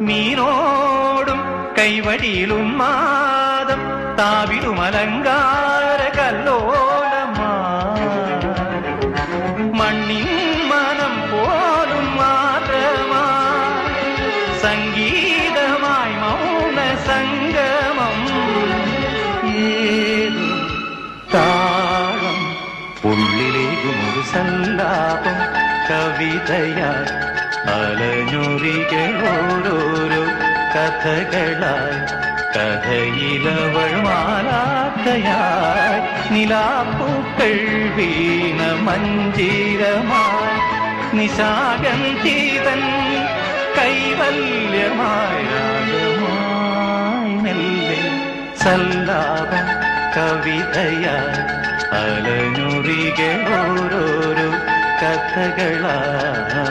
മീനോടും കൈവടിയിലും മാതം താവിലും അലങ്കാര കല്ലോലമാ മണ്ണിൻ മനം പോലും മാത്രമാ സംഗീതമായി മൗന സംഗമം ഏതു താളം ഉള്ളിലേക്കുമൊരു സല്ലാപം കവിതയായി അലഞ്ഞൊറികളോരോരോ കഥകളായി കഥയിലവൾ മാലാഖയായി നിലാപ്പൂക്കൾ വീണ മഞ്ജീരമായി നിശാഗന്ധിതൻ കൈവല്യമായ രാഗമായി മെല്ലെ സല്ലാപം കവിതയായി അലഞ്ഞൊറികളോരോരോ കഥകളായി